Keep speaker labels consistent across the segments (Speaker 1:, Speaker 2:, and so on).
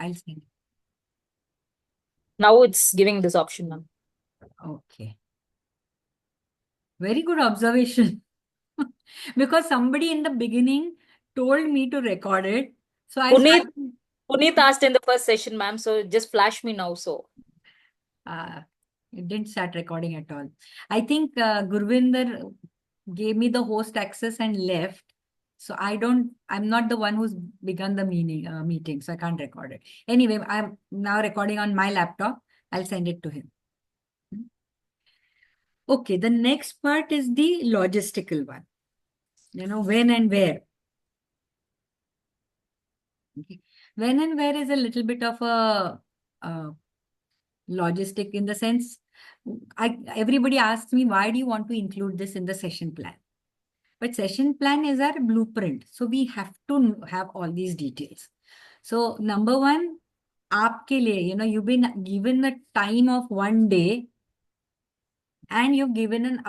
Speaker 1: I'll send it.
Speaker 2: Now it's giving this option, ma'am.
Speaker 1: Okay. Very good observation. Because somebody in the beginning told me to record it. So I
Speaker 2: Puneet,
Speaker 1: started.
Speaker 2: Puneet asked in the first session, ma'am. So just flash me now. So
Speaker 1: Uh, it didn't start recording at all. I think Gurvinder gave me the host access and left. So I'm not the one who's begun the meeting, so I can't record it. Anyway, I'm now recording on my laptop. I'll send it to him. Okay, the next part is the logistical one. When and where. Okay. When and where is a little bit of a logistic in the sense, everybody asks me, why do you want to include this in the session plan? But session plan is our blueprint. So we have to have all these details. So number one, आपके लिए, you've been given a time of 1 day and you've given an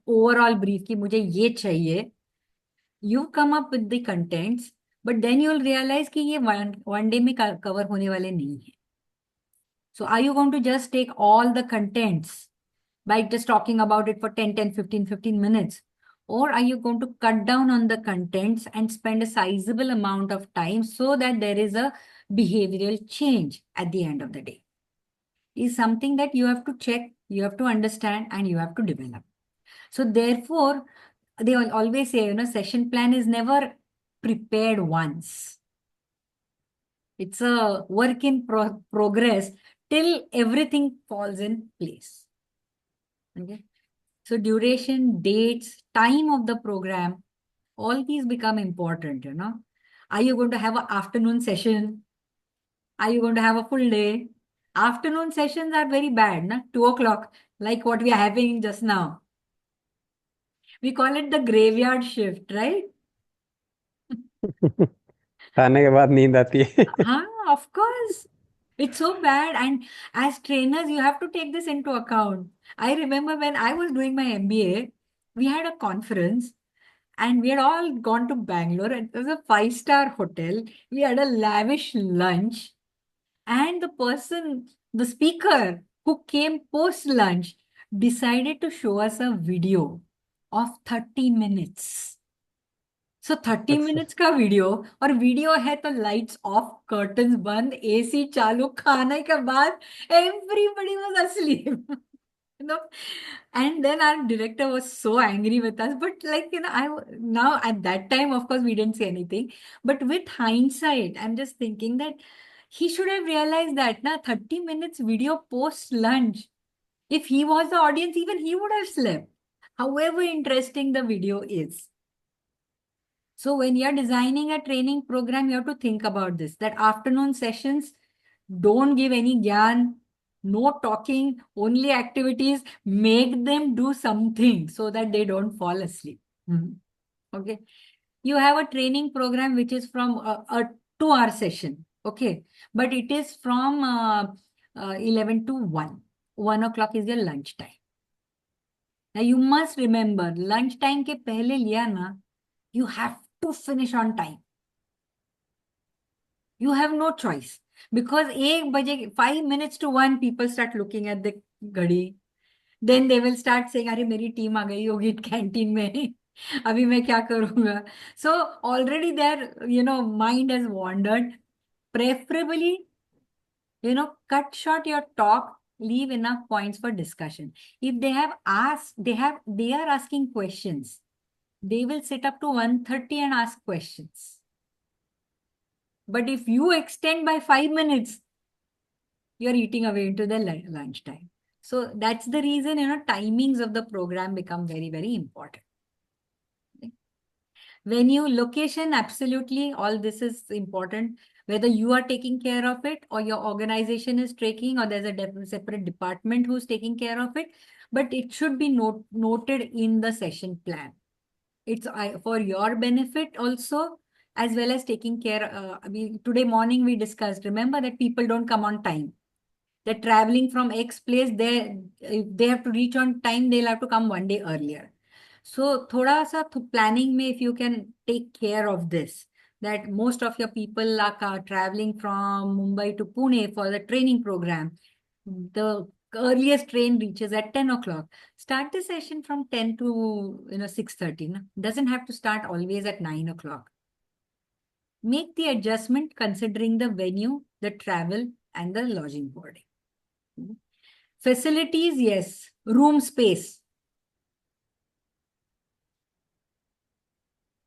Speaker 1: overall brief कि मुझे ये चाहिए. You come up with the contents, but then you'll realize कि ये one day में cover होने वाले नहीं है. So are you going to just take all the contents by just talking about it for 10, 10, 15 minutes? Or are you going to cut down on the contents and spend a sizable amount of time so that there is a behavioral change at the end of the day? Is something that you have to check, you have to understand, and you have to develop. So therefore, they always say, session plan is never prepared once. It's a work in progress till everything falls in place. Okay. So duration, dates, time of the program, all these become important. Are you going to have an afternoon session? Are you going to have a full day? Afternoon sessions are very bad, 2 o'clock, like what we are having just now. We call it the graveyard shift, right?
Speaker 3: खाने के बाद नींद आती है.
Speaker 1: Of course. It's so bad. And as trainers, you have to take this into account. I remember when I was doing my MBA, we had a conference and we had all gone to Bangalore. It was a five-star hotel. We had a lavish lunch. And the speaker who came post lunch, decided to show us a video of 30 minutes. So 30
Speaker 3: अच्छा.
Speaker 1: minutes का video और video है तो lights off curtains बंद AC चालू खाने के बाद everybody was asleep. you know and then our director was so angry with us, but I now at that time of course we didn't say anything, but with hindsight I'm just thinking that he should have realized that 30 minutes video post lunch, if he was the audience even he would have slept, however interesting the video is. So when you're designing a training program, you have to think about this, that afternoon sessions don't give any gyan, no talking, only activities, make them do something so that they don't fall asleep. Mhm. Okay. You have a training program which is from a 2 hour session. Okay. But it is from 11 to 1. 1 o'clock is your lunch time. Now you must remember, lunch time के पहले लिया ना, you have to finish on time. You have no choice because 1 baje, 5 minutes to 1, people start looking at the घड़ी. Then they will start saying, अरे मेरी team आ गई होगी canteen में. अभी मैं क्या करूंगा? So already their mind has wandered. Preferably, cut short your talk, leave enough points for discussion. If they have asked, they are asking questions. They will sit up to 1:30 and ask questions. But if you extend by 5 minutes, you're eating away into the lunch time. So that's the reason, timings of the program become very, very important. Okay. Venue, location, absolutely, all this is important. Whether you are taking care of it or your organization is taking, or there's a separate department who's taking care of it, but it should be noted in the session plan. It's for your benefit also, as well as taking care. Today morning we discussed, remember that people don't come on time. They're traveling from X place, if they have to reach on time, they'll have to come 1 day earlier. So thoda sa planning mein, if you can take care of this, that most of your people are traveling from Mumbai to Pune for the training program. The earliest train reaches at 10 o'clock. Start the session from 10 to 6:30. No? Doesn't have to start always at 9 o'clock. Make the adjustment considering the venue, the travel, and the lodging boarding. Facilities, yes. Room space.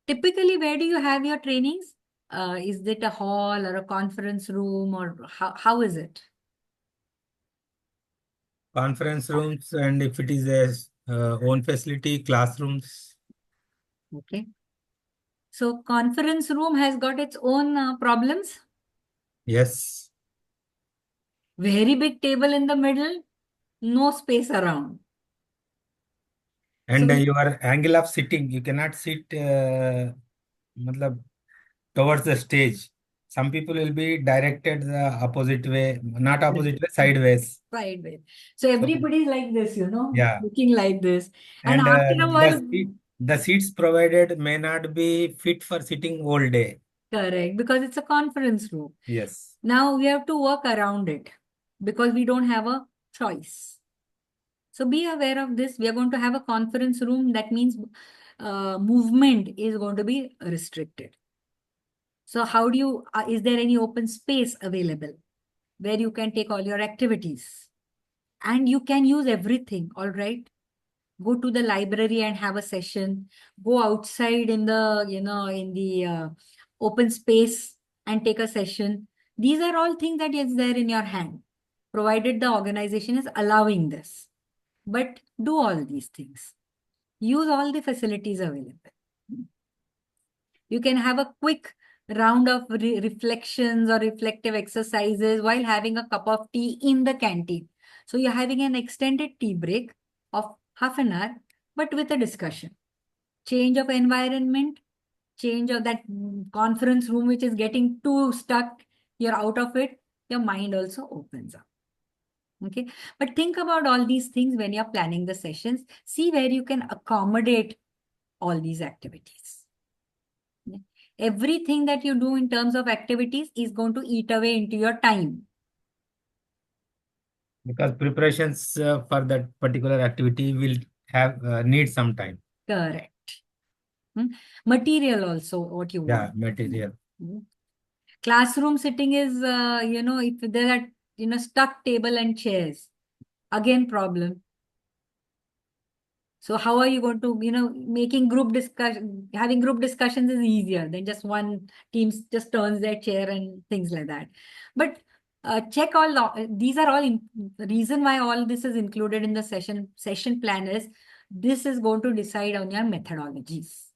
Speaker 1: Typically, where do you have your trainings? Is it a hall or a conference room, or how is it?
Speaker 4: Conference rooms, and if it is a own facility, classrooms.
Speaker 1: Okay. So conference room has got its own problems.
Speaker 4: Yes.
Speaker 1: Very big table in the middle, no space around.
Speaker 4: And
Speaker 1: So
Speaker 4: your angle of sitting, you cannot sit matlab, towards the stage. Some people will be directed the opposite way, not opposite way, sideways.
Speaker 1: sideways. So
Speaker 4: So,
Speaker 1: everybody's like this,
Speaker 4: yeah.
Speaker 1: looking like this. And
Speaker 4: And
Speaker 1: after a while,
Speaker 4: the seats provided may not be fit for sitting all day.
Speaker 1: correct, because it's a conference room.
Speaker 4: Yes.
Speaker 1: Now we have to work around it because we don't have a choice. So be aware of this. We are going to have a conference room. That means movement is going to be restricted. So how do you, is there any open space available where you can take all your activities? And you can use everything, all right? Go to the library and have a session. Go outside in the, in the open space and take a session. These are all things that is there in your hand, provided the organization is allowing this. But do all these things. Use all the facilities available. You can have a quick round of reflections or reflective exercises while having a cup of tea in the canteen. So you're having an extended tea break of half an hour, but with a discussion. Change of environment, change of that conference room, which is getting too stuck, you're out of it, your mind also opens up. Okay, but think about all these things when you're planning the sessions. See where you can accommodate all these activities. Everything that you do in terms of activities is going to eat away into your time.
Speaker 4: Because preparations for that particular activity will have need some time.
Speaker 1: Correct. Material also, what you
Speaker 4: Yeah,
Speaker 1: want.
Speaker 4: material.
Speaker 1: Classroom sitting is, if there are, stuck table and chairs, again problem. So how are you going to, making group discussion, having group discussions is easier than just one team just turns their chair and things like that. But check these are all reason why all this is included in the session plan is this is going to decide on your methodologies.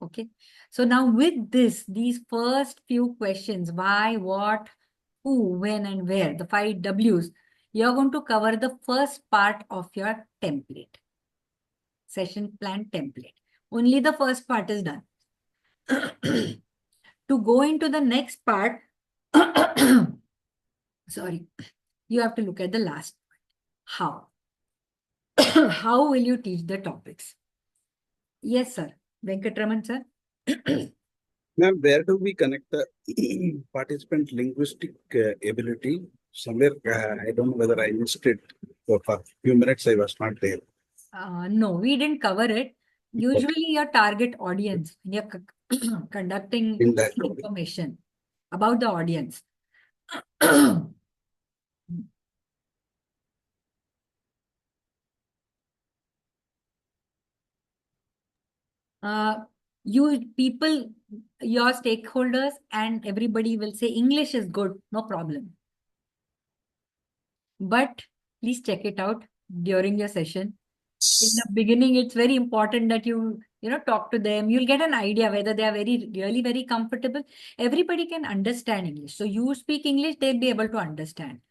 Speaker 1: Okay. So now with these first few questions, why, what, who, when, and where, the 5 Ws, you're going to cover the first part of your template, session plan template. Only the first part is done. To go into the next part, sorry, you have to look at the last part. How? How will you teach the topics? Yes, sir. Venkatraman, sir.
Speaker 5: Ma'am, where do we connect the participant linguistic ability? Somewhere, I don't know whether I missed it. For a few minutes, I was not there.
Speaker 1: No, we didn't cover it. Usually your target audience, when you're conducting
Speaker 5: In that.
Speaker 1: information about the audience. Your stakeholders and everybody will say English is good, no problem. But please check it out during your session. In the beginning, it's very important that you talk to them. You'll get an idea whether they are really very comfortable. Everybody can understand English. So you speak English, they'll be able to understand.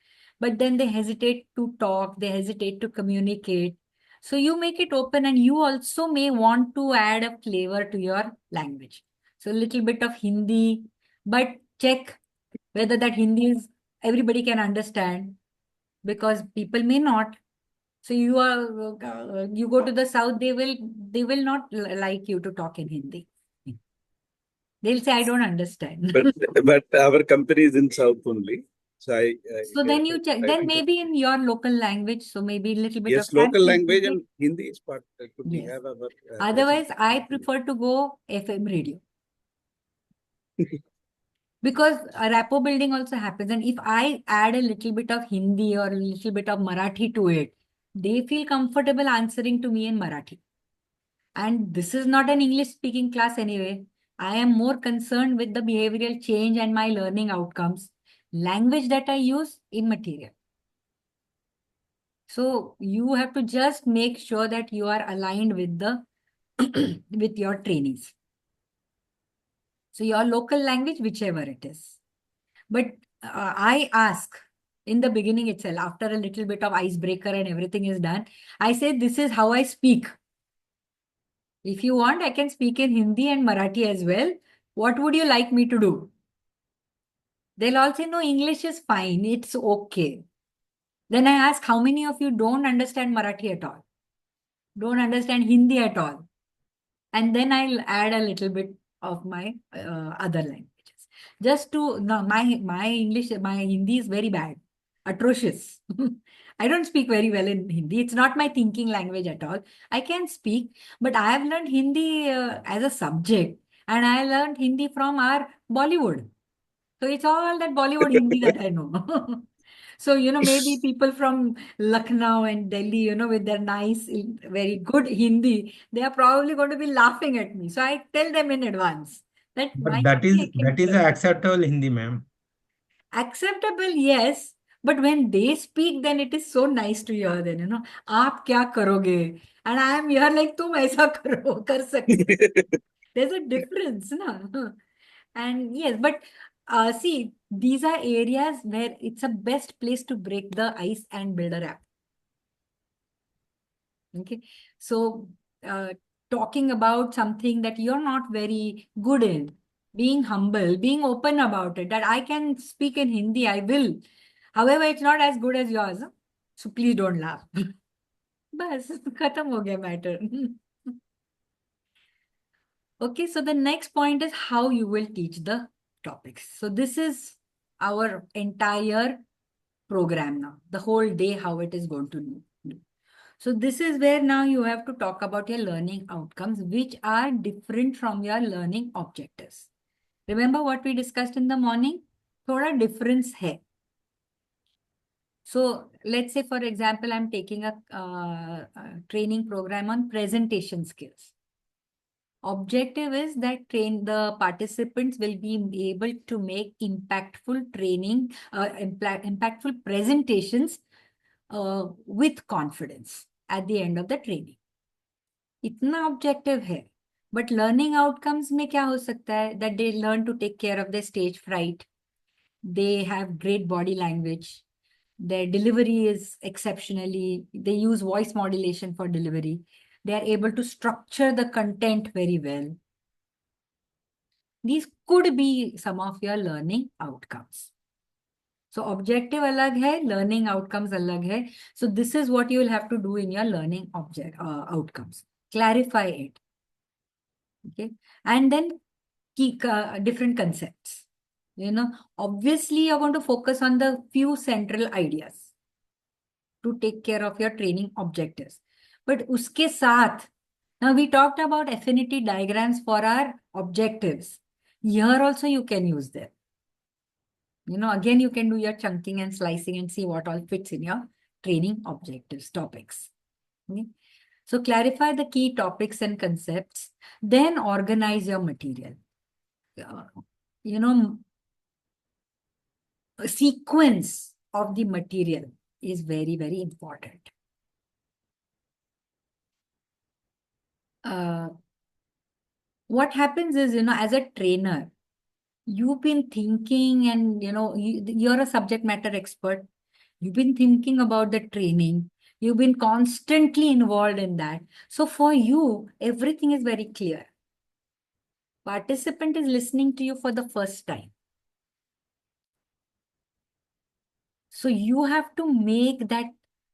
Speaker 1: But then they hesitate to talk, they hesitate to communicate. So you make it open, and you also may want to add a flavor to your language. So a little bit of Hindi, but check whether that Hindi is everybody can understand, because people may not. So you go to the south, they will not like you to talk in Hindi. They'll say, I don't understand.
Speaker 5: but our company is in South only. So
Speaker 1: So then you check,
Speaker 5: I
Speaker 1: then
Speaker 5: think
Speaker 1: maybe in your local language, so maybe a little bit
Speaker 5: yes,
Speaker 1: of time
Speaker 5: local
Speaker 1: to
Speaker 5: language
Speaker 1: take.
Speaker 5: and Hindi is part. Could we
Speaker 1: Yes.
Speaker 5: have our
Speaker 1: Otherwise,
Speaker 5: presence?
Speaker 1: I prefer to go FM radio. Because a rapport building also happens. And if I add a little bit of Hindi or a little bit of Marathi to it, they feel comfortable answering to me in Marathi. And this is not an English speaking class anyway. I am more concerned with the behavioral change and my learning outcomes. Language that I use, immaterial. So you have to just make sure that you are aligned with the with your trainees. So your local language, whichever it is. But I ask in the beginning itself, after a little bit of icebreaker and everything is done, I say, this is how I speak. If you want, I can speak in Hindi and Marathi as well. What would you like me to do? They'll all say, no, English is fine. It's okay. Then I ask, how many of you don't understand Marathi at all? Don't understand Hindi at all? And then I'll add a little bit of my other languages. Just to, no, my English, my Hindi is very bad, atrocious. I don't speak very well in Hindi. It's not my thinking language at all. I can speak, but I have learned Hindi as a subject, and I learned Hindi from our Bollywood. So it's all that Bollywood Hindi that I know. So, maybe people from Lucknow and Delhi, with their nice, very good Hindi, they are probably going to be laughing at me. So I tell them in advance that my
Speaker 4: But that
Speaker 1: Hindi
Speaker 4: is
Speaker 1: I can
Speaker 4: an acceptable Hindi, ma'am.
Speaker 1: acceptable, yes. But when they speak, then it is so nice to hear them, आप क्या करोगे? And I am here like, तुम ऐसा करो, कर सकते. There's a difference, na? And yes, but see, these are areas where it's a best place to break the ice and build a rapport. Okay, so talking about something that you're not very good in, being humble, being open about it, that I can speak in Hindi, I will. However, it's not as good as yours. Huh? So please don't laugh. Bas, khatam ho gaya matter. Okay, so the next point is how you will teach the topics. So this is our entire program now, the whole day, how it is going to do. So this is where now you have to talk about your learning outcomes, which are different from your learning objectives. Remember what we discussed in the morning? Thoda difference hai. So let's say, for example, I'm taking a training program on presentation skills. Objective is that the participants will be able to make impactful training, impactful presentations with confidence at the end of the training. इतना objective है. But learning outcomes में क्या हो सकता है? That they learn to take care of their stage fright. They have great body language. Their delivery is exceptionally, they use voice modulation for delivery. They are able to structure the content very well. These could be some of your learning outcomes. So objective alag hai, learning outcomes alag hai. So this is what you will have to do in your learning outcomes. Clarify it. Okay. And then different concepts. Obviously you're going to focus on the few central ideas to take care of your training objectives. But uske saath, now we talked about affinity diagrams for our objectives. Here also you can use them. Again, you can do your chunking and slicing and see what all fits in your training objectives, topics. Okay? So clarify the key topics and concepts, then organize your material. A sequence of the material is very, very important. What happens is, as a trainer, you've been thinking and, you're a subject matter expert. You've been thinking about the training. You've been constantly involved in that. So for you, everything is very clear. Participant is listening to you for the first time. So you have to make that,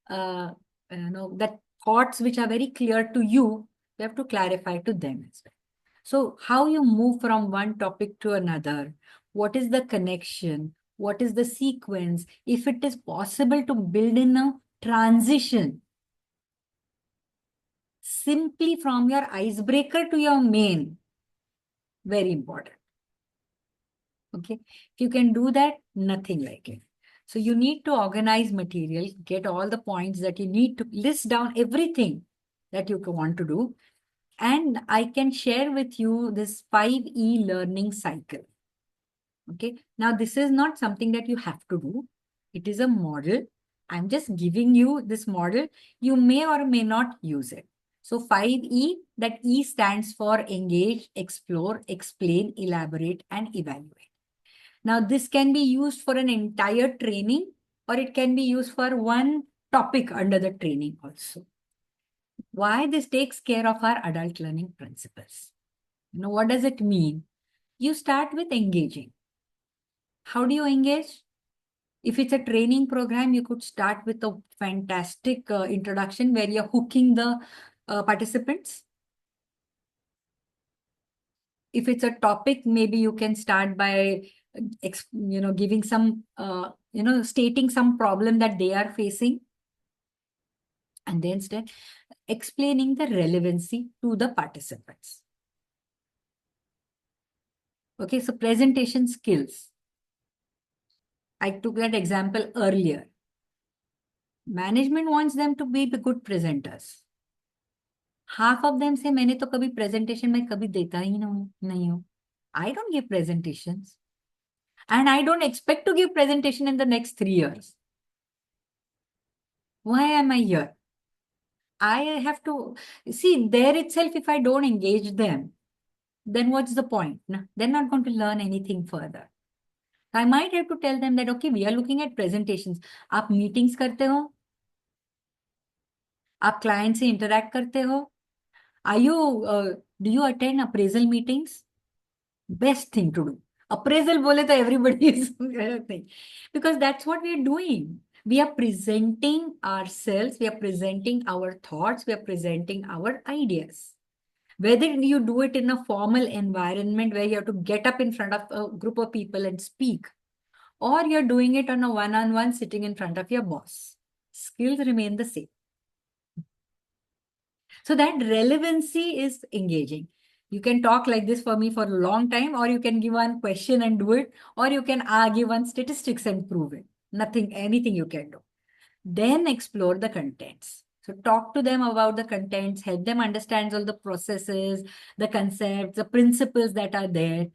Speaker 1: that thoughts which are very clear to you, you have to clarify to them as well. So how you move from one topic to another, what is the connection, what is the sequence, if it is possible to build in a transition simply from your icebreaker to your main, very important. Okay, if you can do that, nothing like it. So you need to organize material, get all the points that you need to list down everything that you want to do. And I can share with you this 5E learning cycle. Okay, now this is not something that you have to do. It is a model. I'm just giving you this model. You may or may not use it. So 5E, that E stands for engage, explore, explain, elaborate, and evaluate. Now, this can be used for an entire training, or it can be used for one topic under the training also. Why this takes care of our adult learning principles? You know, what does it mean? You start with engaging. How do you engage? If it's a training program, you could start with a fantastic introduction where you're hooking the participants. If it's a topic, maybe you can start by giving some stating some problem that they are facing, and then start explaining the relevancy to the participants. Okay, so presentation skills. I took that example earlier. Management wants them to be the good presenters. Half of them say, मैंने तो कभी presentation में कभी देता ही नहीं हूँ. I don't give presentations. And I don't expect to give presentation in the next 3 years. Why am I here? I have to see there itself. If I don't engage them, then what's the point? No, they're not going to learn anything further. I might have to tell them that, okay, we are looking at presentations. आप meetings करते हो? आप client से interact करते हो? Do you attend appraisal meetings? Best thing to do. Appraisal bole to everybody is thing. Because that's what we are doing. We are presenting ourselves, we are presenting our thoughts, we are presenting our ideas. Whether you do it in a formal environment where you have to get up in front of a group of people and speak, or you're doing it on a one-on-one sitting in front of your boss, skills remain the same. So that relevancy is engaging. You can talk like this for me for a long time, or you can give one question and do it, or you can give one statistics and prove it. Anything you can do. Then explore the contents. So talk to them about the contents, help them understand all the processes, the concepts, the principles that are there.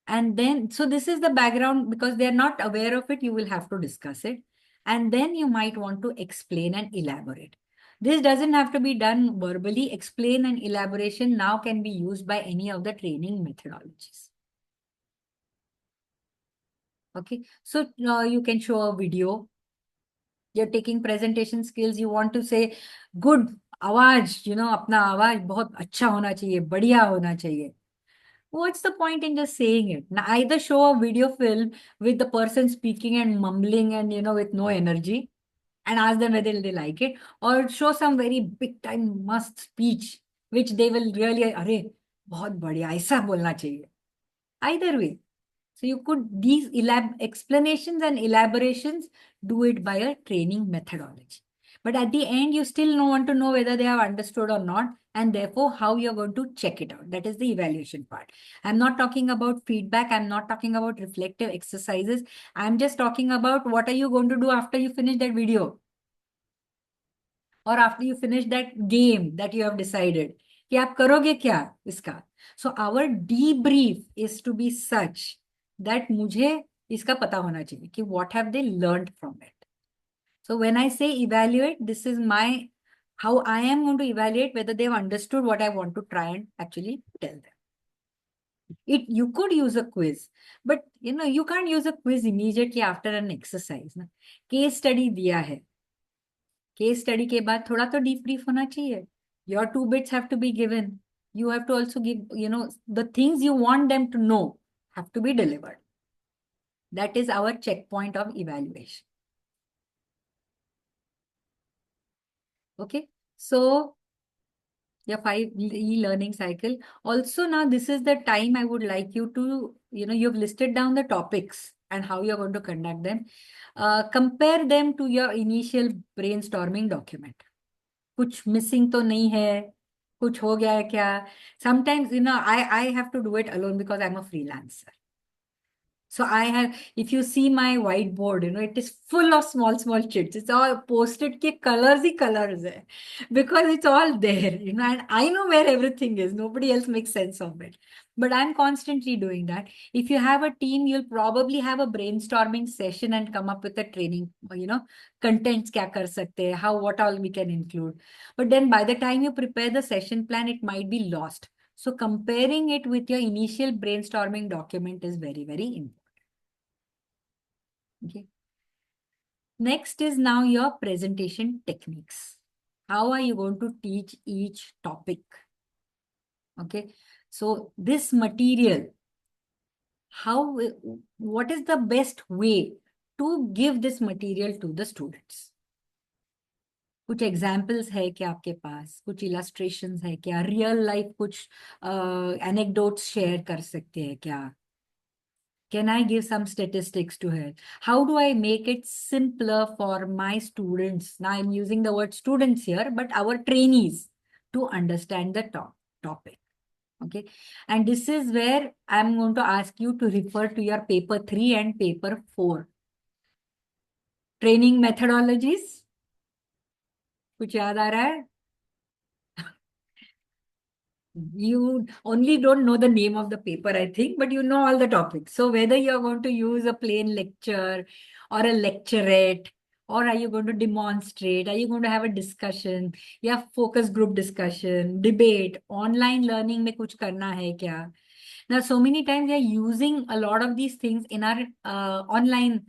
Speaker 1: And then, so this is the background. Because they're not aware of it, you will have to discuss it. And then you might want to explain and elaborate. This doesn't have to be done verbally. Explain and elaboration now can be used by any of the training methodologies. Okay, so you can show a video. You're taking presentation skills. You want to say, good आवाज, अपना आवाज बहुत अच्छा होना चाहिए, बढ़िया होना चाहिए. What's the point in just saying it? Now, either show a video film with the person speaking and mumbling and, with no energy, and ask them whether they like it, or show some very big time must speech, which they will really, अरे बहुत बढ़िया, ऐसा बोलना चाहिए. Either way. So you could, these explanations and elaborations, do it by a training methodology. But at the end, you still want to know whether they have understood or not, and therefore how you're going to check it out. That is the evaluation part. I'm not talking about feedback. I'm not talking about reflective exercises. I'm just talking about what are you going to do after you finish that video, or after you finish that game that you have decided. कि आप करोगे क्या इसका? So our debrief is to be such that मुझे इसका पता होना चाहिए कि what have they learned from it. So when I say evaluate, this is how I am going to evaluate whether they've understood what I want to try and actually tell them. You could use a quiz, but you can't use a quiz immediately after an exercise. ना? Case study दिया है. Case study के बाद थोड़ा तो debrief होना चाहिए. Your 2 bits have to be given. You have to also give, the things you want them to know have to be delivered. That is our checkpoint of evaluation. Okay, so Yeah, 5 e-learning cycle. Also, now this is the time I would like you to, you've listed down the topics and how you're going to conduct them. Compare them to your initial brainstorming document. कुछ missing तो नहीं है, कुछ हो गया है क्या? Sometimes, I have to do it alone because I'm a freelancer. So I have, if you see my whiteboard, it is full of small, small chits. It's all posted ke colors hi colors hai. Because it's all there, and I know where everything is. Nobody else makes sense of it. But I'm constantly doing that. If you have a team, you'll probably have a brainstorming session and come up with a training, contents kya kar sakte hai, what all we can include. But then by the time you prepare the session plan, it might be lost. So comparing it with your initial brainstorming document is very, very important. Okay. Next is now your presentation techniques. How are you going to teach each topic? Okay. So this material, what is the best way to give this material to the students? कुछ examples है क्या आपके पास, कुछ illustrations है क्या, real life कुछ anecdotes share कर सकते हैं क्या? Can I give some statistics to her? How do I make it simpler for my students? Now I'm using the word students here, but our trainees to understand the topic. Okay. And this is where I'm going to ask you to refer to your paper 3 and paper 4. Training methodologies. कुछ याद आ रहा है? You only don't know the name of the paper, I think, but you know all the topics. So whether you're going to use a plain lecture or a lecturette, or are you going to demonstrate, are you going to have a discussion, yeah, focus group discussion, debate, online learning में कुछ करना है क्या? Now, so many times we are using a lot of these things in our online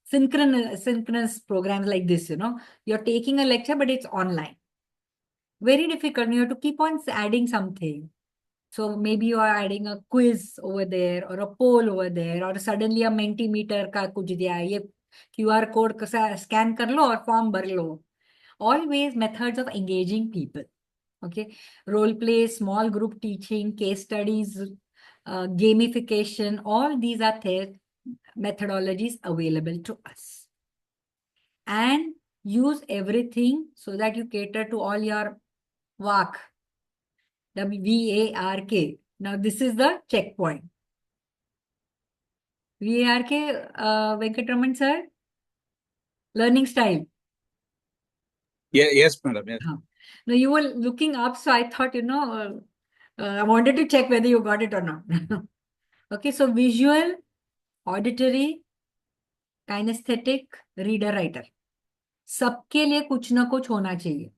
Speaker 1: synchronous programs like this, You're taking a lecture, but it's online. Very difficult. You have to keep on adding something. So maybe you are adding a quiz over there or a poll over there, or suddenly a Mentimeter का कुछ दिया है, ये QR code scan कर लो और form भर लो. Always methods of engaging people. Okay. Role play, small group teaching, case studies, gamification, all these are methodologies available to us. And use everything so that you cater to all your VARK. VARK. Now this is the checkpoint. VARK, Venkatraman sir, learning style.
Speaker 5: Yeah, yes, madam. Yes.
Speaker 1: Now you were looking up, so I thought, I wanted to check whether you got it or not. Okay, so visual, auditory, kinesthetic, reader, writer. सबके लिए कुछ ना कुछ होना चाहिए.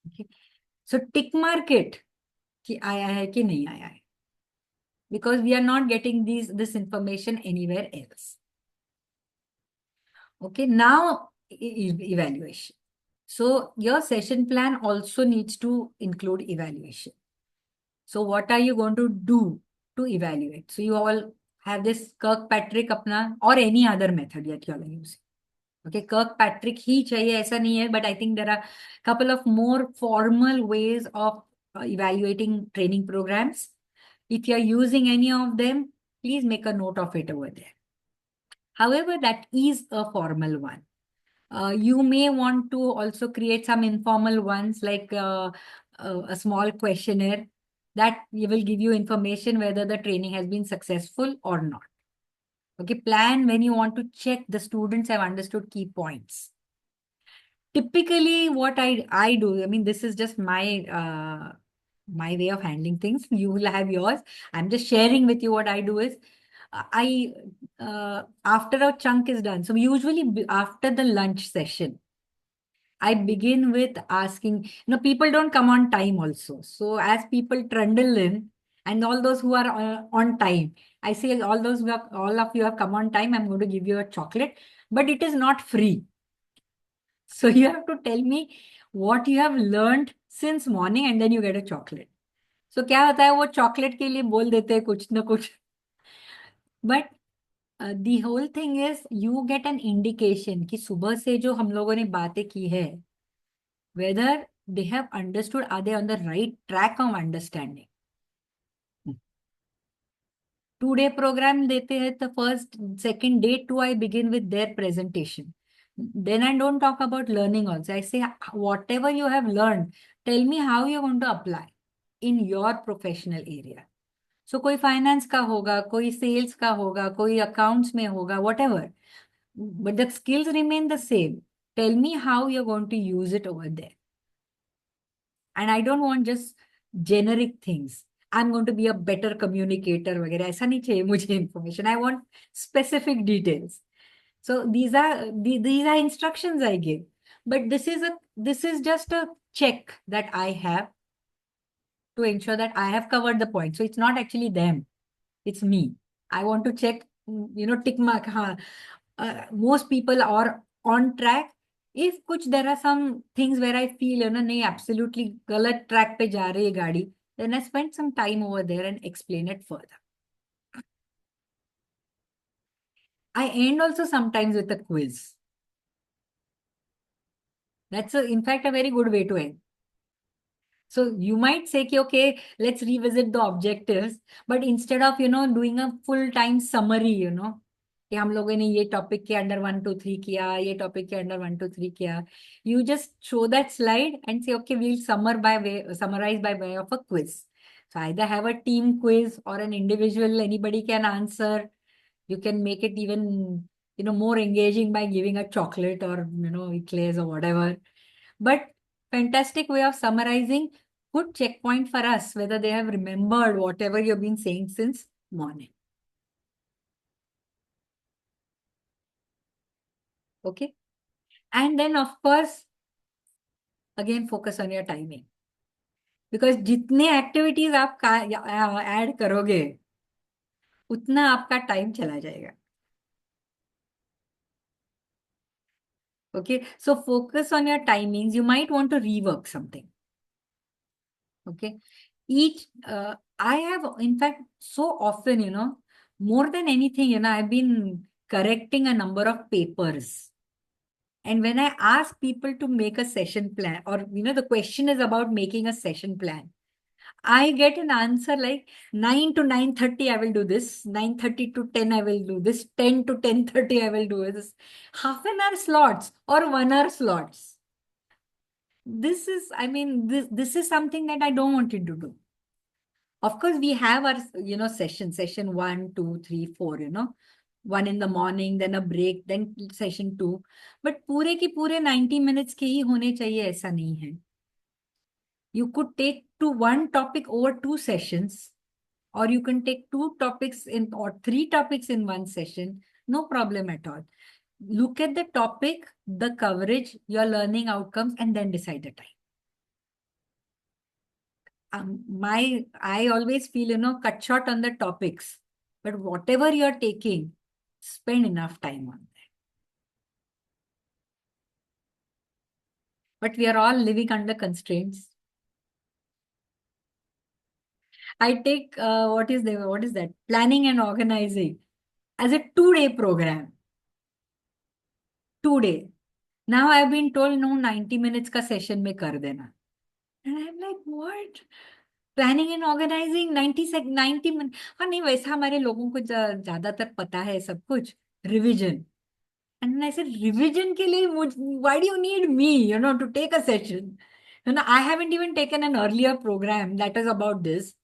Speaker 1: Okay. So tick mark it कि आया है कि नहीं आया है. Because we are not getting this information anywhere else. Okay, now evaluation. So your session plan also needs to include evaluation. So what are you going to do to evaluate? So you all have this Kirkpatrick apna or any other method that you are using. Okay, Kirkpatrick ही चाहिए ऐसा नहीं है, but I think there are a couple of more formal ways of evaluating training programs. If you are using any of them, please make a note of it over there. However, that is a formal one. You may want to also create some informal ones like a small questionnaire that will give you information whether the training has been successful or not. Okay, plan when you want to check the students have understood key points. Typically, what I do, I mean, this is just my way of handling things. You will have yours. I'm just sharing with you what I do is after a chunk is done. So usually after the lunch session, I begin with asking, people don't come on time also. So as people trundle in, and all those who are on time, I say all of you have come on time, I'm going to give you a chocolate, but it is not free. So you have to tell me what you have learned since morning and then you get a chocolate. So क्या होता है वो chocolate के लिए बोल देते हैं कुछ ना कुछ. But the whole thing is you get an indication कि सुबह से जो हम लोगों ने बातें की है, whether they have understood, are they on the right track of understanding? 2-day program देते हैं, the first, second day too, I begin with their presentation. Then I don't talk about learning also. I say, whatever you have learned, tell me how you're going to apply in your professional area. So कोई finance का होगा, कोई sales का होगा, कोई accounts में होगा, whatever. But the skills remain the same. Tell me how you're going to use it over there. And I don't want just generic things. I'm going to be a better communicator वगैरह ऐसा नहीं चाहिए मुझे information. I want specific details. So these are instructions I give. But this is just a check that I have to ensure that I have covered the point. So it's not actually them. It's me. I want to check, tick mark. Most people are on track. If there are some things where I feel, nahi, absolutely galat track pe ja rahi hai gaadi, then I spend some time over there and explain it further. I end also sometimes with a quiz. That's in fact a very good way to end. So you might say, okay, let's revisit the objectives, but instead of, doing a full-time summary, कि हम लोगों ने ये topic के under 1 2 3 किया, ये topic के under 1 2 3 किया, you just show that slide and say, okay, we'll summarize by way of a quiz. So either have a team quiz or an individual, anybody can answer. You can make it even, more engaging by giving a chocolate or, eclairs or whatever. But fantastic way of summarizing, good checkpoint for us, whether they have remembered whatever you've been saying since morning. Okay. And then of course, again, focus on your timing. Because जितने activities आप add करोगे, उतना आपका time चला जाएगा. Okay. So focus on your timings. You might want to rework something. Okay. I have, in fact, so often, more than anything, I've been correcting a number of papers. And when I ask people to make a session plan, or, the question is about making a session plan, I get an answer like 9 to 9:30, I will do this. 9:30 to 10, I will do this. 10 to 10:30, I will do this. Half an hour slots or 1 hour slots. This is something that I don't want to do. Of course, we have our, session 1, 2, 3, 4, 1 in the morning, then a break, then session 2. But पूरे के पूरे 90 minutes के ही होने चाहिए, ऐसा नहीं है. You could take to one topic over 2 sessions, or you can take 2 topics or 3 topics in one session. No problem at all. Look at the topic, the coverage, your learning outcomes, and then decide the time. I always feel, cut short on the topics, but whatever you're taking, spend enough time on that. But we are all living under constraints. I take, what is that? Planning and organizing as a 2-day program. 2-day. Now I've been told, no, 90 minutes ka session mein kar dena. And I'm like, what? Planning and organizing 90 minutes. हाँ नहीं, वैसा हमारे लोगों को ज्यादातर पता है सब कुछ. Revision. And then I said, revision के लिए why do you need me, to take a session? I haven't even taken an earlier program that is about this.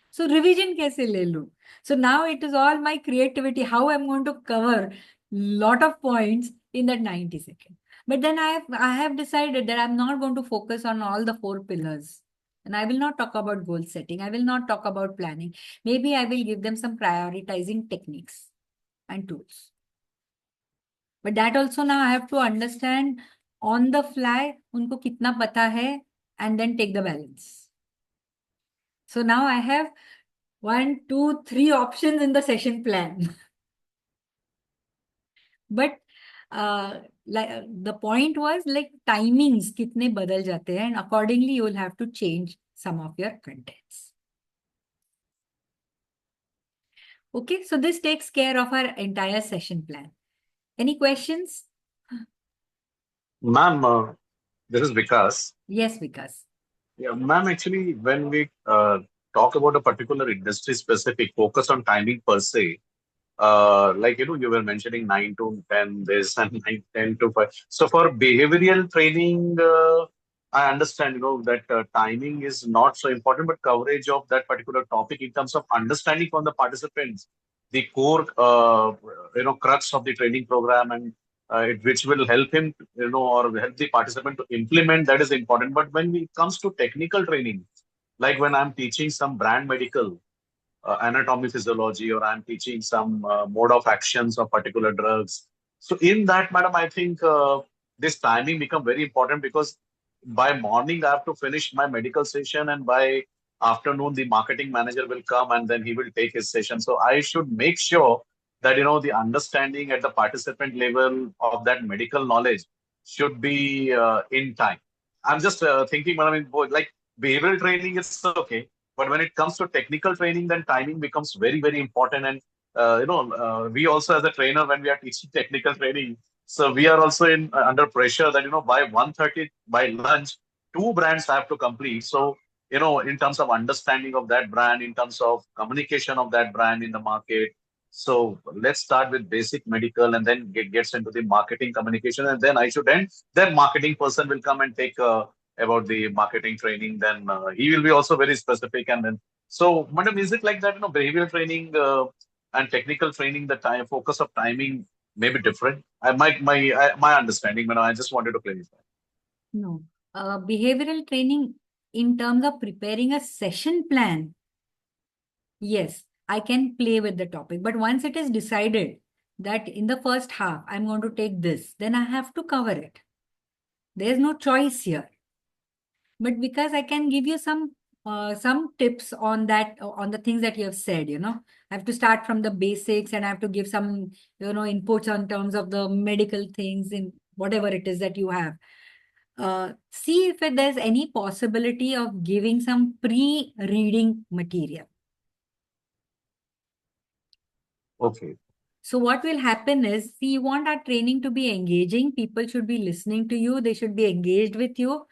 Speaker 1: So revision कैसे ले लूं? So now it is all my creativity, how I'm going to cover lot of points in that 90 seconds. But then I have decided that I'm not going to focus on all the 4 pillars. And I will not talk about goal setting. I will not talk about planning. Maybe I will give them some prioritizing techniques and tools. But that also now I have to understand on the fly, unko kitna pata hai, and then take the balance. So now I have 1, 2, 3 options in the session plan. But the point was like timings kitne badal jate hain, and accordingly you will have to change some of your contents. Okay, so this takes care of our entire session plan. Any questions?
Speaker 6: Ma'am, this is Vikas.
Speaker 1: Yes, Vikas.
Speaker 6: Yeah, ma'am, actually, when we talk about a particular industry specific focus on timing per se, like you were mentioning 9 to 10 this and 9, 10 to 5. So for behavioral training, I understand that timing is not so important, but coverage of that particular topic in terms of understanding from the participants the core crux of the training program and which will help him or help the participant to implement, that is important. But when it comes to technical training, like when I'm teaching some brand medical anatomy physiology, or I'm teaching some mode of actions of particular drugs. So in that, madam, I think this timing become very important, because by morning I have to finish my medical session, and by afternoon the marketing manager will come and then he will take his session. So I should make sure that the understanding at the participant level of that medical knowledge should be in time. I'm just thinking, madam, in both, like behavioral training is okay, but when it comes to technical training, then timing becomes very, very important. And we also, as a trainer, when we are teaching technical training, so we are also in under pressure that by 1:30 by lunch, two brands have to complete. So in terms of understanding of that brand, in terms of communication of that brand in the market. So let's start with basic medical, and then gets into the marketing communication, and then I should end. Then marketing person will come and take about the marketing training, then he will be also very specific. And then, so, madam, is it like that, behavioral training and technical training, the time focus of timing may be different? My understanding, madam, I just wanted to clarify.
Speaker 1: No. Behavioral training in terms of preparing a session plan, yes, I can play with the topic. But once it is decided that in the first half, I'm going to take this, then I have to cover it. There's no choice here. But because I can give you some tips on that, on the things that you have said, I have to start from the basics, and I have to give some, inputs on terms of the medical things in whatever it is that you have. See if there's any possibility of giving some pre-reading material.
Speaker 6: Okay.
Speaker 1: So what will happen is, see, you want our training to be engaging. People should be listening to you. They should be engaged with you.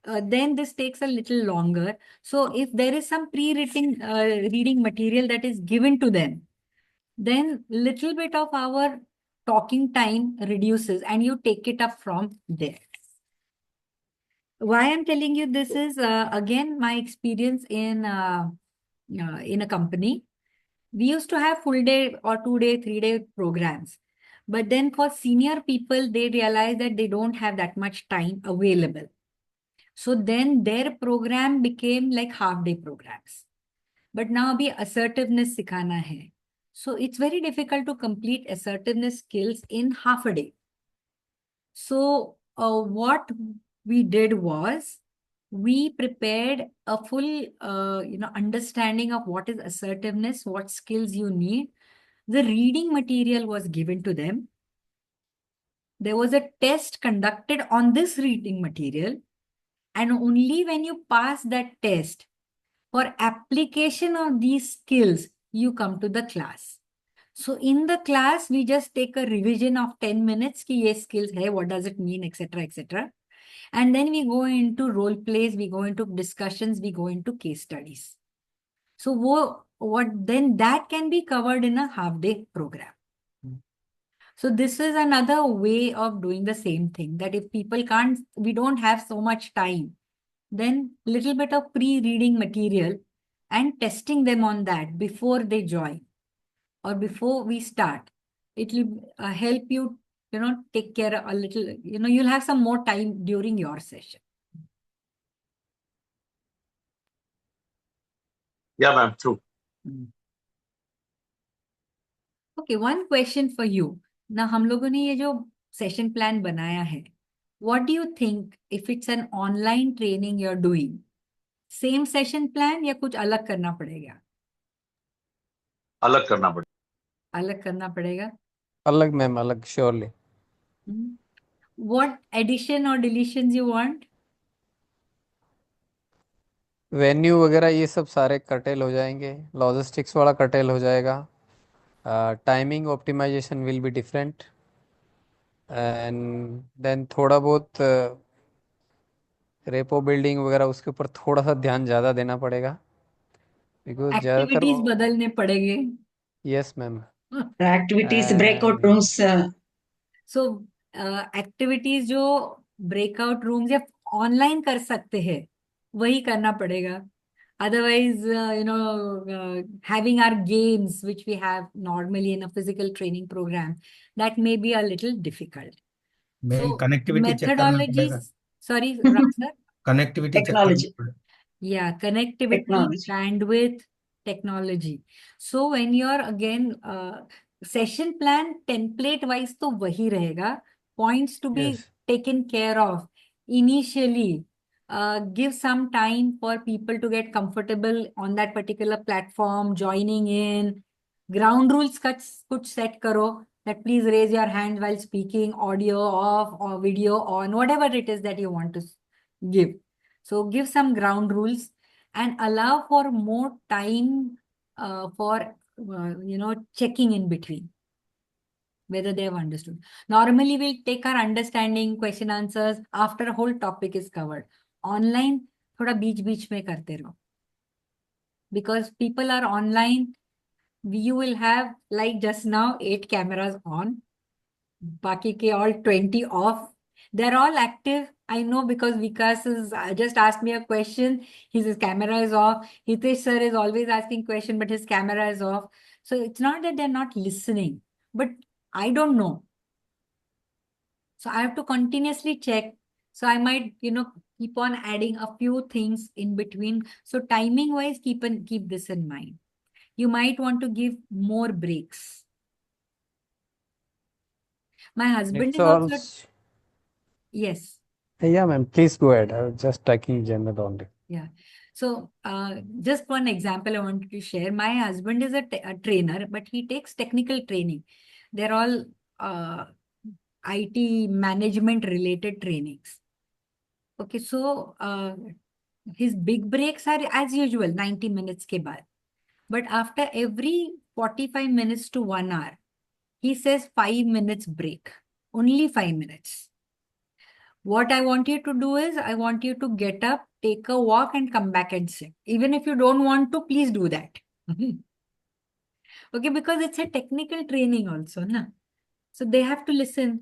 Speaker 1: Then this takes a little longer. So if there is some pre-written reading material that is given to them, then little bit of our talking time reduces, and you take it up from there. Why I'm telling you this is, again, my experience in a company. We used to have full day or 2 day, 3 day programs. But then for senior people, they realize that they don't have that much time available. So then their program became like half-day programs. But now abhi assertiveness sikhana hai. So it's very difficult to complete assertiveness skills in half a day. So what we did was, we prepared a full understanding of what is assertiveness, what skills you need. The reading material was given to them. There was a test conducted on this reading material, and only when you pass that test, for application of these skills, you come to the class. So in the class, we just take a revision of 10 minutes ki ye skills hai, what does it mean, etc., etc. And then we go into role plays, we go into discussions, we go into case studies. So what then that can be covered in a half-day program. So this is another way of doing the same thing, that if people we don't have so much time, then little bit of pre-reading material and testing them on that before they join or before we start. It will help you, take care a little, you'll have some more time during your session.
Speaker 6: Yeah, ma'am, true.
Speaker 1: Okay, one question for you. Now, हम लोगों ने ये जो session plan बनाया है, what do you think if it's an online training you're doing? Same session plan या कुछ अलग करना पड़ेगा?
Speaker 6: अलग करना पड़ेगा.
Speaker 1: अलग करना पड़ेगा?
Speaker 3: अलग मैम, अलग surely.
Speaker 1: What addition or deletions you want?
Speaker 3: Venue वगैरह ये सब सारे कर्टेल हो जाएंगे, लॉजिस्टिक्स वाला कर्टेल हो जाएगा, timing optimisation will be different, and then थोड़ा बहुत रेपो बिल्डिंग वगैरह उसके ऊपर थोड़ा सा ध्यान ज़्यादा देना पड़ेगा, बिकॉज ज़्यादातर
Speaker 1: एक्टिविटीज बदलने पड़ेंगे.
Speaker 3: Yes ma'am.
Speaker 7: Activities breakout rooms
Speaker 1: so activities जो ब्रेकआउट रूम्स या ऑनलाइन कर सकते हैं वही करना पड़ेगा. Otherwise, having our games, which we have normally in a physical training program, that may be a little difficult.
Speaker 4: मैं
Speaker 1: So,
Speaker 4: कनेक्टिविटी चेक करना पड़ेगा.
Speaker 1: methodologies, sorry, Ram sir.
Speaker 4: Connectivity check करना
Speaker 7: टेक्नोलॉजी
Speaker 4: पड़ेगा.
Speaker 1: Yeah, connectivity,
Speaker 7: technology
Speaker 1: bandwidth, technology. So when you're again session plan template wise तो वही रहेगा. Points to be
Speaker 3: yes.
Speaker 1: taken care of initially. Give some time for people to get comfortable on that particular platform, joining in. Ground rules कुछ set करो that please raise your hand while speaking, audio off or video on, whatever it is that you want to give. So give some ground rules and allow for more time for checking in between whether they have understood. Normally we'll take our understanding question answers after a whole topic is covered. Online थोड़ा बीच बीच में करते रहो because people are online. You will have like just now 8 cameras on, बाकी के all 20 off. They're all active. I know because Vikas is just asked me a question. His camera is off. Hitesh sir is always asking question, but his camera is off. So it's not that they're not listening, but I don't know. So I have to continuously check. So I might, keep on adding a few things in between. So timing wise, keep this in mind. You might want to give more breaks. My husband
Speaker 3: It's
Speaker 1: is also,
Speaker 3: also,
Speaker 1: yes.
Speaker 3: yeah ma'am, please go ahead. I was just talking general only.
Speaker 1: Yeah. So, just one example I wanted to share. My husband is a trainer, but he takes technical training. They're all IT management related trainings. Okay, so his big breaks are as usual, 90 minutes ke baad. But after every 45 minutes to 1 hour, he says 5 minutes break. Only 5 minutes. What I want you to do is, I want you to get up, take a walk, and come back and sit. Even if you don't want to, please do that. Okay, because it's a technical training also, na? So they have to listen,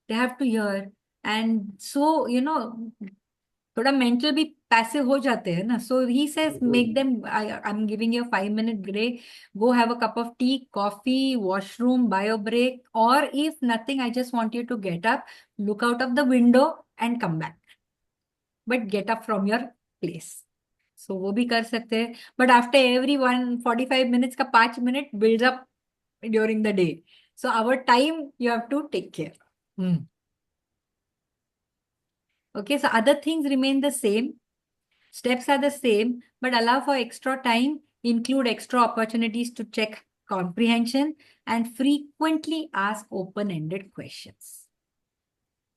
Speaker 1: they have to hear. And so, थोड़ा mental भी passive हो जाते हैं ना. So he says, make them, I'm giving you a 5-minute break. Go have a cup of tea, coffee, washroom, bio break. Or if nothing, I just want you to get up, look out of the window and come back. But get up from your place. So वो भी कर सकते हैं. But after every 145 minutes का 5 minute builds up during the day. So our time you have to take care. Okay, so other things remain the same. Steps are the same, but allow for extra time, include extra opportunities to check comprehension, and frequently ask open-ended questions.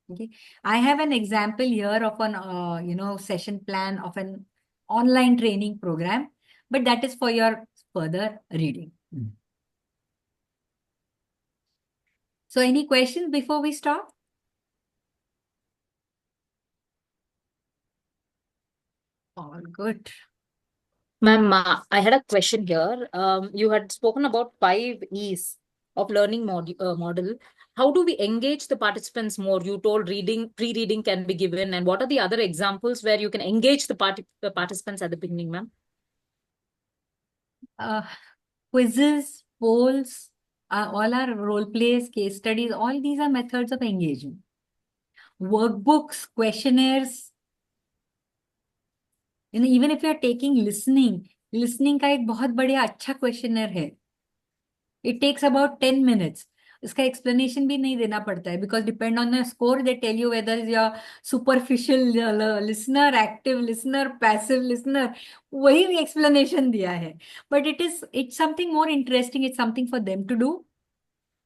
Speaker 1: Okay, I have an example here of an session plan of an online training program, but that is for your further reading. So any questions before we start? All good.
Speaker 2: Ma'am, I had a question here. You had spoken about 5 E's of learning model. How do we engage the participants more? You told pre-reading can be given. And what are the other examples where you can engage the participants at the beginning, ma'am?
Speaker 1: Quizzes, polls, all our role plays, case studies, all these are methods of engagement. Workbooks, questionnaires. Even if you are taking listening का एक बहुत बढ़िया अच्छा questionnaire है. It takes about 10 minutes. इसका explanation भी नहीं देना पड़ता है because depend on the score, they tell you whether you're superficial listener, active listener, passive listener. वही explanation दिया है. But it's something more interesting. It's something for them to do.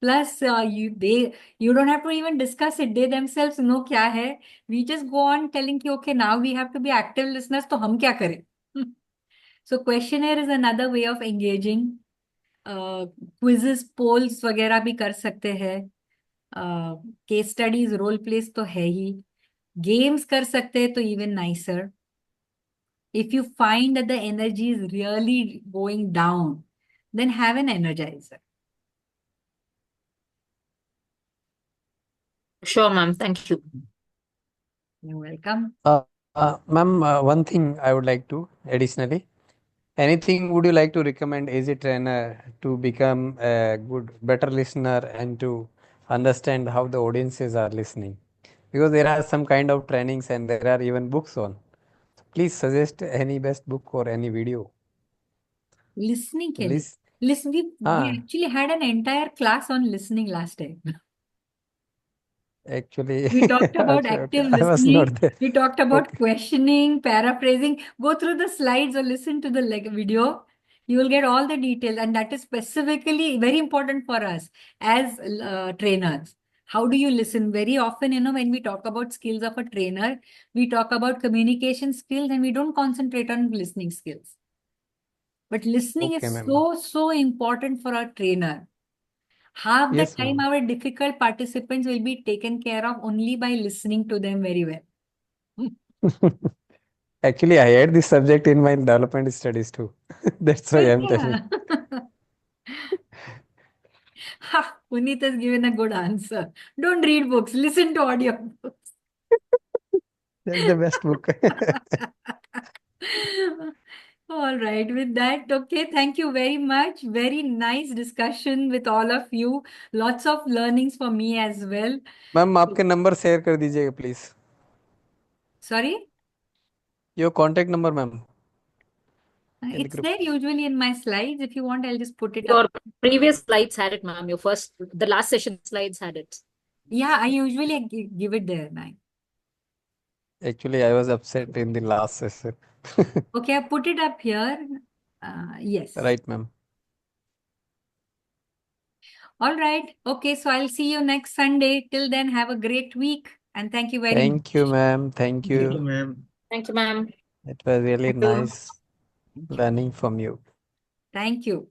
Speaker 1: Plus, you don't have to even discuss it. They themselves know क्या है. We just go on telling कि okay, now we have to be active listeners. तो हम क्या करें? So questionnaire is another way of engaging. Quizzes, polls वगैरह भी कर सकते हैं. Case studies, role plays तो है ही. games कर सकते हैं तो even nicer. If you find that the energy is really going down, then have an energizer.
Speaker 2: Sure, ma'am. Thank you.
Speaker 1: You're welcome.
Speaker 3: Ma'am, one thing I would like to additionally, anything would you like to recommend as a trainer to become a better listener and to understand how the audiences are listening? Because there are some kind of trainings and there are even books on. Please suggest any best book or any video.
Speaker 1: Listening के लिए.
Speaker 3: List.
Speaker 1: Listen, we actually had an entire class on listening last time.
Speaker 3: Actually,
Speaker 1: We talked about
Speaker 3: okay,
Speaker 1: active
Speaker 3: I was
Speaker 1: listening.
Speaker 3: not there.
Speaker 1: We talked about
Speaker 3: Okay.
Speaker 1: questioning, paraphrasing. Go through the slides or listen to the video. You will get all the details, and that is specifically very important for us as trainers. How do you listen? Very often, when we talk about skills of a trainer, we talk about communication skills and we don't concentrate on listening skills. But listening
Speaker 3: Okay,
Speaker 1: is
Speaker 3: ma'am.
Speaker 1: so important for our trainer. Half the
Speaker 3: Yes,
Speaker 1: time,
Speaker 3: ma'am.
Speaker 1: our difficult participants will be taken care of only by listening to them very well.
Speaker 3: Actually, I had this subject in my development studies too. That's why I'm telling.
Speaker 1: Yeah. Ha, Puneet has given a good answer. Don't read books, listen to audio books.
Speaker 3: That's the best book.
Speaker 1: All right, with that, okay, thank you very much. Very nice discussion with all of you. Lots of learnings for me as well.
Speaker 3: Ma'am आपके number share कर दीजिएगा please.
Speaker 1: Sorry?
Speaker 3: Your contact number ma'am.
Speaker 1: It's there usually in my slides. If you want, I'll just put it
Speaker 2: Your
Speaker 1: up.
Speaker 2: previous slides had it, ma'am. The last session slides had it.
Speaker 1: Yeah, I usually give it there, man.
Speaker 3: Actually, I was upset in the last session.
Speaker 1: Okay, I put it up here. Yes.
Speaker 3: Right, ma'am.
Speaker 1: All right. Okay, so I'll see you next Sunday. Till then, have a great week. And thank you very much.
Speaker 3: Thank you, ma'am. Thank
Speaker 4: Thank you,
Speaker 3: you.
Speaker 4: ma'am.
Speaker 2: Thank you, ma'am.
Speaker 3: It was really
Speaker 2: Thank you.
Speaker 3: nice learning from you.
Speaker 1: Thank you.